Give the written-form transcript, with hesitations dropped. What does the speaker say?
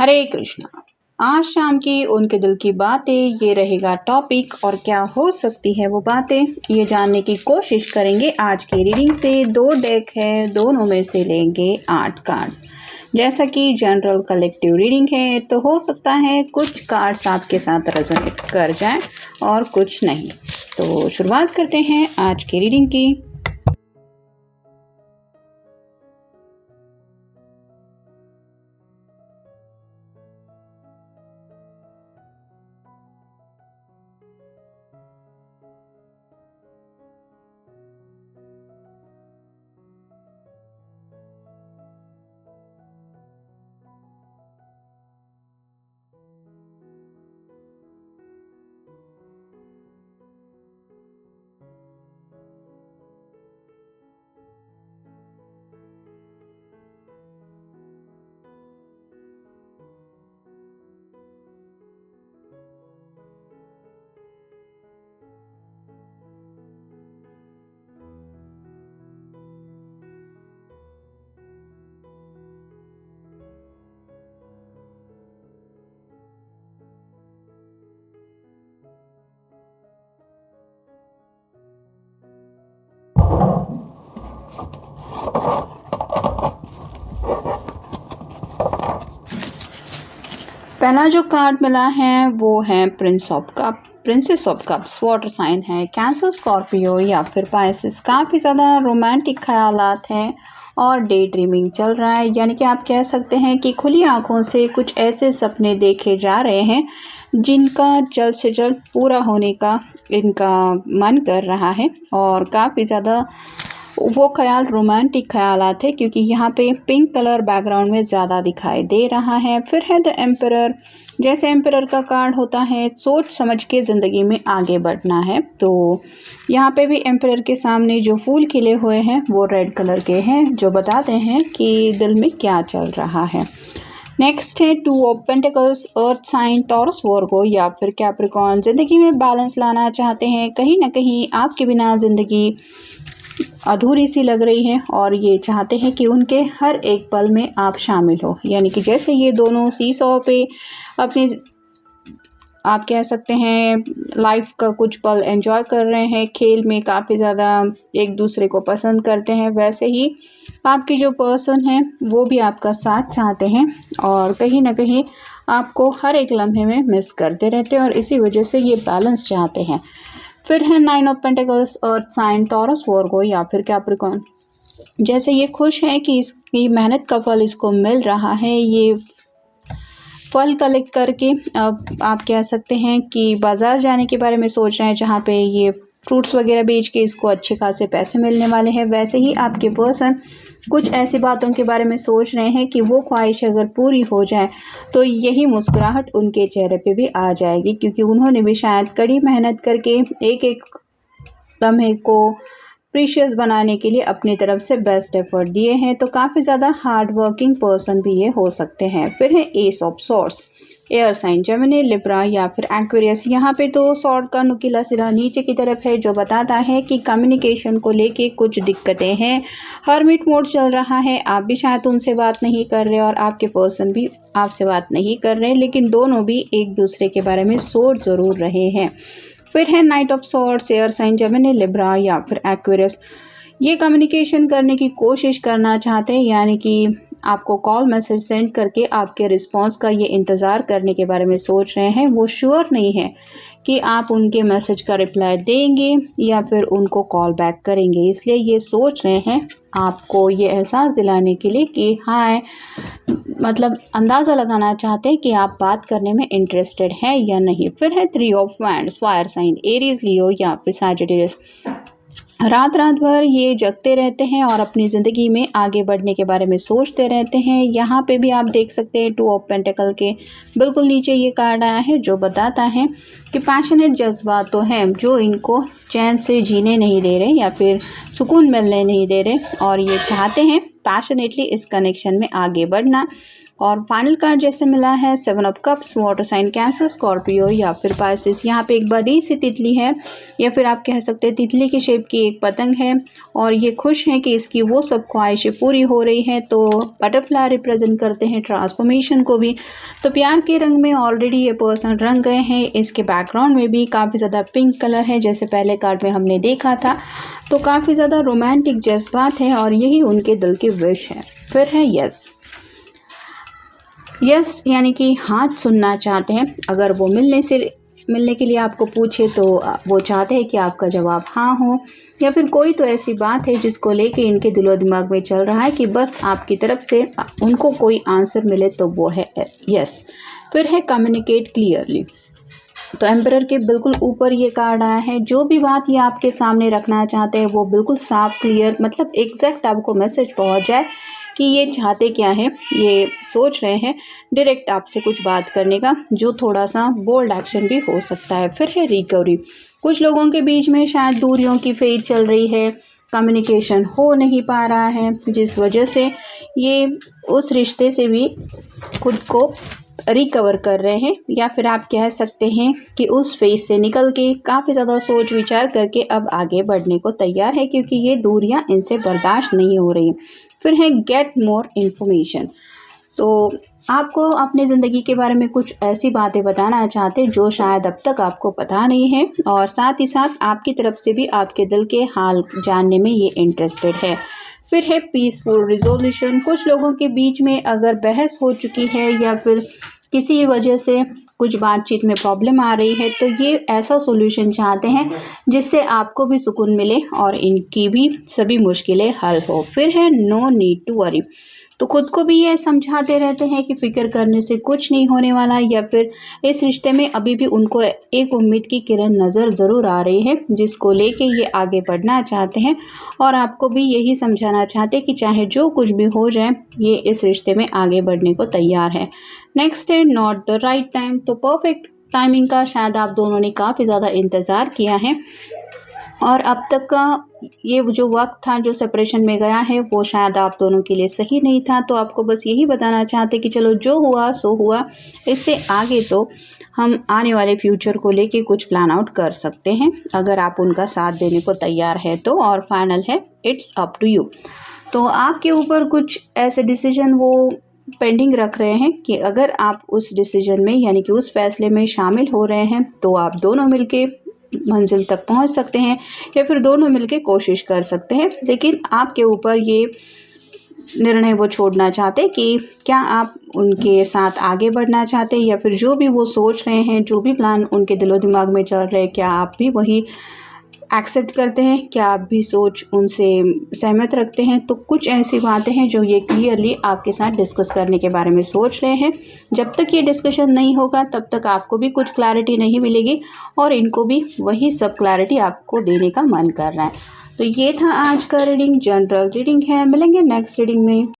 हरे कृष्णा। आज शाम की उनके दिल की बातें ये रहेगा टॉपिक, और क्या हो सकती है वो बातें ये जानने की कोशिश करेंगे आज की रीडिंग से। 2 डेक है, दोनों में से लेंगे 8 कार्ड्स। जैसा कि जनरल कलेक्टिव रीडिंग है तो हो सकता है कुछ कार्ड्स आपके साथ रेजोनेट कर जाएं और कुछ नहीं। तो शुरुआत करते हैं आज की रीडिंग की। पहला जो कार्ड मिला है वो है princess of cups. Water sign है, कैंसर, स्कॉर्पियो या फिर पाइसेस। काफ़ी ज़्यादा रोमांटिक ख्यालात हैं और डे ड्रीमिंग चल रहा है, यानी कि आप कह सकते हैं कि खुली आंखों से कुछ ऐसे सपने देखे जा रहे हैं जिनका जल्द से जल्द पूरा होने का इनका मन कर रहा है। और काफ़ी ज़्यादा वो ख्याल रोमांटिक ख्यालात है क्योंकि यहाँ पे पिंक कलर बैकग्राउंड में ज़्यादा दिखाई दे रहा है। फिर है द एम्परर। जैसे एम्परर का कार्ड होता है सोच समझ के ज़िंदगी में आगे बढ़ना है, तो यहाँ पे भी एम्परर के सामने जो फूल खिले हुए हैं वो रेड कलर के हैं, जो बताते हैं कि दिल में क्या चल रहा है। नेक्स्ट है 2 of pentacles. Earth sign, Taurus, Virgo या फिर कैप्रिकॉर्न। ज़िंदगी में बैलेंस लाना चाहते हैं, कहीं ना कहीं आपके बिना ज़िंदगी अधूरी सी लग रही है और ये चाहते हैं कि उनके हर एक पल में आप शामिल हो। यानी कि जैसे ये दोनों सीसॉ पे अपनी आप कह सकते हैं लाइफ का कुछ पल एंजॉय कर रहे हैं, खेल में काफ़ी ज़्यादा एक दूसरे को पसंद करते हैं, वैसे ही आपकी जो पर्सन है वो भी आपका साथ चाहते हैं और कहीं ना कहीं आपको हर एक लम्हे में मिस करते रहते हैं और इसी वजह से ये बैलेंस चाहते हैं। फिर है 9 of pentacles. Earth sign, Taurus, Virgo या फिर कैप्रिकॉर्न। जैसे ये खुश है कि इसकी मेहनत का फल इसको मिल रहा है। ये फल कलेक्ट करके अब आप कह सकते हैं कि बाज़ार जाने के बारे में सोच रहे हैं जहाँ पे ये फ्रूट्स वगैरह बेच के इसको अच्छे खासे पैसे मिलने वाले हैं। वैसे ही आपके पर्सन कुछ ऐसी बातों के बारे में सोच रहे हैं कि वो ख्वाहिश अगर पूरी हो जाए तो यही मुस्कुराहट उनके चेहरे पे भी आ जाएगी, क्योंकि उन्होंने भी शायद कड़ी मेहनत करके एक एक लम्हे को प्रीशियस बनाने के लिए अपनी तरफ से बेस्ट एफर्ट दिए हैं। तो काफ़ी ज़्यादा हार्ड वर्किंग पर्सन भी ये हो सकते हैं। फिर है ace of swords. Air sign, Gemini, Libra या फिर एक्वेरियस। यहाँ पे तो सॉर्ड का नुकीला सिरा नीचे की तरफ है, जो बताता है कि कम्युनिकेशन को लेके कुछ दिक्कतें हैं। हर्मिट मोड चल रहा है, आप भी शायद उनसे बात नहीं कर रहे और आपके पर्सन भी आपसे बात नहीं कर रहे, लेकिन दोनों भी एक दूसरे के बारे में सोच ज़रूर रहे हैं। फिर है knight of swords. Air sign, Gemini, Libra या फिर एक्वेरियस। ये कम्युनिकेशन करने की कोशिश करना चाहते हैं, यानी कि आपको कॉल मैसेज सेंड करके आपके रिस्पांस का ये इंतज़ार करने के बारे में सोच रहे हैं। वो श्योर नहीं है कि आप उनके मैसेज का रिप्लाई देंगे या फिर उनको कॉल बैक करेंगे, इसलिए ये सोच रहे हैं आपको ये एहसास दिलाने के लिए कि हाँ, मतलब अंदाज़ा लगाना चाहते हैं कि आप बात करने में इंटरेस्टेड हैं या नहीं। फिर है 3 of wands. Fire sign, Aries, Leo या फिर सैजिटेरियस। रात रात भर ये जगते रहते हैं और अपनी ज़िंदगी में आगे बढ़ने के बारे में सोचते रहते हैं। यहाँ पे भी आप देख सकते हैं 2 ऑफ पेंटिकल के बिल्कुल नीचे ये कार्ड आया है, जो बताता है कि पैशनेट जज्बात तो हैं जो इनको चैन से जीने नहीं दे रहे या फिर सुकून मिलने नहीं दे रहे, और ये चाहते हैं पैशनेटली इस कनेक्शन में आगे बढ़ना। और फाइनल कार्ड जैसे मिला है 7 of cups, water sign Cancer, Scorpio या फिर पाइसेस। यहाँ पे एक बड़ी सी तितली है या फिर आप कह सकते हैं तितली की शेप की एक पतंग है और ये खुश है कि इसकी वो सब ख्वाहिशें पूरी हो रही हैं। तो बटरफ्लाई रिप्रेजेंट करते हैं ट्रांसफॉर्मेशन को भी। तो प्यार के रंग में ऑलरेडी ये पर्सन रंग गए हैं। इसके बैकग्राउंड में भी काफ़ी ज़्यादा पिंक कलर है जैसे पहले कार्ड में हमने देखा था। तो काफ़ी ज़्यादा रोमांटिक जज्बात है और यही उनके दिल की विश है। फिर है यस। यस यानी कि हाँ सुनना चाहते हैं। अगर वो मिलने के लिए आपको पूछे तो वो चाहते हैं कि आपका जवाब हाँ हो, या फिर कोई तो ऐसी बात है जिसको लेके इनके दिलो दिमाग में चल रहा है कि बस आपकी तरफ से उनको कोई आंसर मिले तो वो है यस। फिर है कम्युनिकेट क्लियरली। तो एम्परर के बिल्कुल ऊपर ये कार्ड आया है। जो भी बात ये आपके सामने रखना चाहते हैं वो बिल्कुल साफ क्लियर, मतलब एग्जैक्ट आपको मैसेज पहुंच जाए कि ये चाहते क्या है। ये सोच रहे हैं डायरेक्ट आपसे कुछ बात करने का, जो थोड़ा सा बोल्ड एक्शन भी हो सकता है। फिर है रिकवरी। कुछ लोगों के बीच में शायद दूरियों की फेज चल रही है, कम्युनिकेशन हो नहीं पा रहा है, जिस वजह से ये उस रिश्ते से भी खुद को रिकवर कर रहे हैं, या फिर आप कह सकते हैं कि उस फेज से निकल के काफ़ी ज़्यादा सोच विचार करके अब आगे बढ़ने को तैयार है, क्योंकि ये दूरियां इनसे बर्दाश्त नहीं हो रही। फिर है गेट मोर इन्फॉर्मेशन। तो आपको अपनी ज़िंदगी के बारे में कुछ ऐसी बातें बताना चाहते हैं जो शायद अब तक आपको पता नहीं है, और साथ ही साथ आपकी तरफ से भी आपके दिल के हाल जानने में ये इंटरेस्टेड है। फिर है पीसफुल रिजोल्यूशन। कुछ लोगों के बीच में अगर बहस हो चुकी है या फिर किसी वजह से कुछ बातचीत में प्रॉब्लम आ रही है, तो ये ऐसा सॉल्यूशन चाहते हैं जिससे आपको भी सुकून मिले और इनकी भी सभी मुश्किलें हल हो। फिर है नो नीड टू वरी। तो खुद को भी ये समझाते रहते हैं कि फ़िक्र करने से कुछ नहीं होने वाला, या फिर इस रिश्ते में अभी भी उनको एक उम्मीद की किरण नज़र ज़रूर आ रही है जिसको लेके ये आगे बढ़ना चाहते हैं, और आपको भी यही समझाना चाहते हैं कि चाहे जो कुछ भी हो जाए ये इस रिश्ते में आगे बढ़ने को तैयार है। नेक्स्ट है नॉट द राइट टाइम। तो परफेक्ट टाइमिंग का शायद आप दोनों ने काफ़ी ज़्यादा इंतज़ार किया है, और अब तक का ये जो वक्त था जो सेपरेशन में गया है वो शायद आप दोनों के लिए सही नहीं था। तो आपको बस यही बताना चाहते कि चलो जो हुआ सो हुआ, इससे आगे तो हम आने वाले फ्यूचर को लेके कुछ प्लान आउट कर सकते हैं अगर आप उनका साथ देने को तैयार है तो। और फाइनल है इट्स अप टू यू। तो आपके ऊपर कुछ ऐसे डिसीजन वो पेंडिंग रख रहे हैं कि अगर आप उस डिसीजन में यानी कि उस फैसले में शामिल हो रहे हैं तो आप दोनों मिलके मंजिल तक पहुंच सकते हैं, या फिर दोनों मिलके कोशिश कर सकते हैं। लेकिन आपके ऊपर ये निर्णय वो छोड़ना चाहते कि क्या आप उनके साथ आगे बढ़ना चाहते हैं, या फिर जो भी वो सोच रहे हैं, जो भी प्लान उनके दिलो दिमाग में चल रहे हैं, क्या आप भी वही एक्सेप्ट करते हैं, क्या आप भी सोच उनसे सहमत रखते हैं। तो कुछ ऐसी बातें हैं जो ये क्लियरली आपके साथ डिस्कस करने के बारे में सोच रहे हैं। जब तक ये डिस्कशन नहीं होगा तब तक आपको भी कुछ क्लैरिटी नहीं मिलेगी, और इनको भी वही सब क्लैरिटी आपको देने का मन कर रहा है। तो ये था आज का रीडिंग, जनरल रीडिंग है। मिलेंगे नेक्स्ट रीडिंग में।